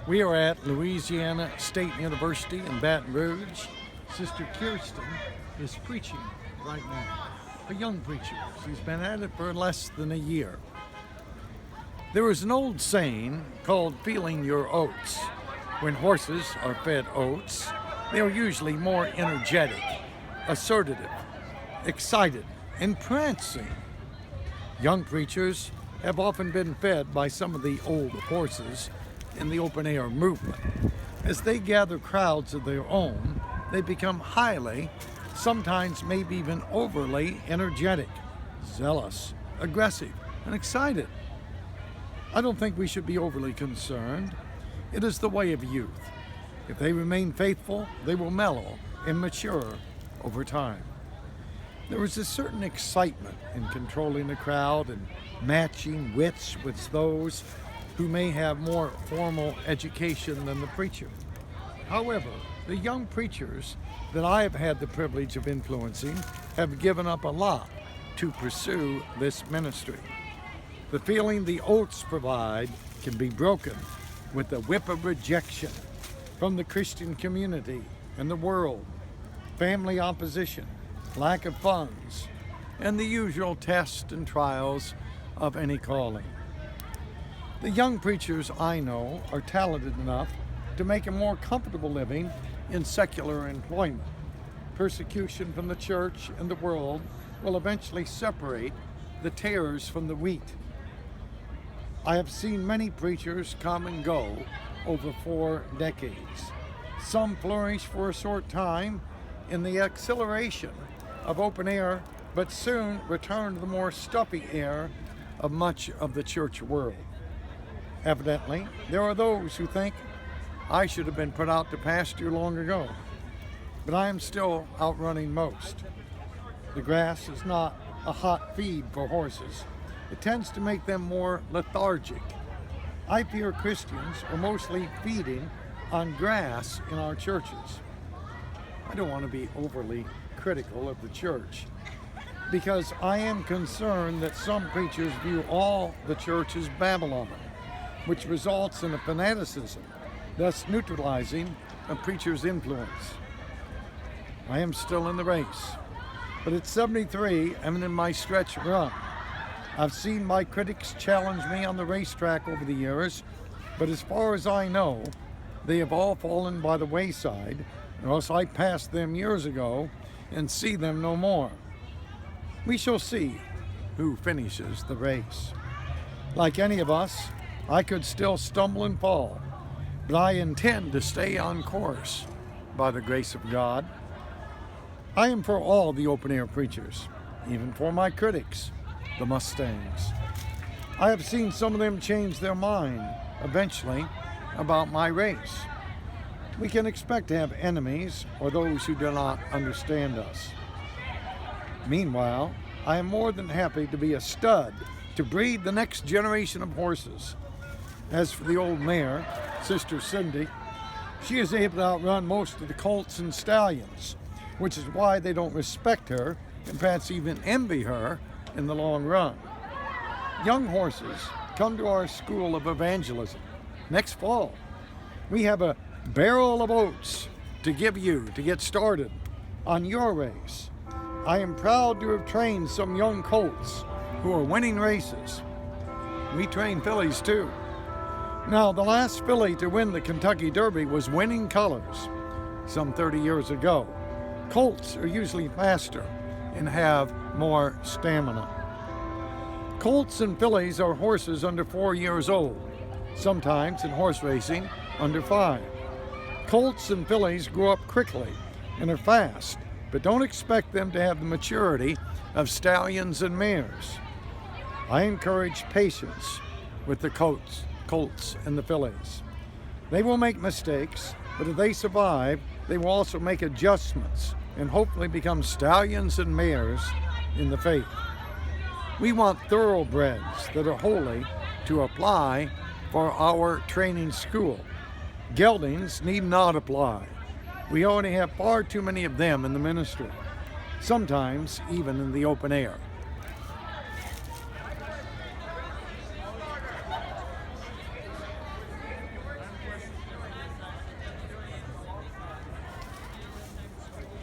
We are at Louisiana State University in Baton Rouge. Sister Kirsten is preaching right now. A young preacher. She's been at it for less than a year. There is an old saying called feeling your oats. When horses are fed oats, they are usually more energetic, assertive, excited, and prancing. Young preachers have often been fed by some of the old horses in the open air movement. As they gather crowds of their own, they become highly, sometimes maybe even overly energetic, zealous, aggressive, and excited. I don't think we should be overly concerned. It is the way of youth. If they remain faithful, they will mellow and mature over time. There is a certain excitement in controlling the crowd and matching wits with those who may have more formal education than the preacher. However, the young preachers that I have had the privilege of influencing have given up a lot to pursue this ministry. The feeling the oats provide can be broken with the whip of rejection from the Christian community and the world, family opposition, lack of funds, and the usual tests and trials of any calling. The young preachers I know are talented enough to make a more comfortable living in secular employment. Persecution from the church and the world will eventually separate the tares from the wheat. I have seen many preachers come and go over 4 decades. Some flourish for a short time in the exhilaration of open air, but soon return to the more stuffy air of much of the church world. Evidently, there are those who think I should have been put out to pasture long ago, but I am still outrunning most. The grass is not a hot feed for horses. It tends to make them more lethargic. I fear Christians are mostly feeding on grass in our churches. I don't want to be overly critical of the church, because I am concerned that some preachers view all the church as Babylon, which results in a fanaticism, thus neutralizing a preacher's influence. I am still in the race, but at 73, I'm in my stretch run. I've seen my critics challenge me on the racetrack over the years, but as far as I know, they have all fallen by the wayside, or else I passed them years ago and see them no more. We shall see who finishes the race. Like any of us, I could still stumble and fall, but I intend to stay on course by the grace of God. I am for all the open-air preachers, even for my critics, the Mustangs. I have seen some of them change their mind, eventually, about my race. We can expect to have enemies or those who do not understand us. Meanwhile, I am more than happy to be a stud to breed the next generation of horses. As for the old mare, Sister Cindy, she is able to outrun most of the colts and stallions, which is why they don't respect her and perhaps even envy her in the long run. Young horses, come to our school of evangelism next fall. We have a barrel of oats to give you to get started on your race. I am proud to have trained some young colts who are winning races. We train fillies too. Now, the last filly to win the Kentucky Derby was Winning Colors some 30 years ago. Colts are usually faster and have more stamina. Colts and fillies are horses under 4 years old, sometimes in horse racing under 5. Colts and fillies grow up quickly and are fast, but don't expect them to have the maturity of stallions and mares. I encourage patience with the colts and the fillies. They will make mistakes, but if they survive, they will also make adjustments and hopefully become stallions and mares in the faith. We want thoroughbreds that are holy to apply for our training school. Geldings need not apply. We already have far too many of them in the ministry, sometimes even in the open air.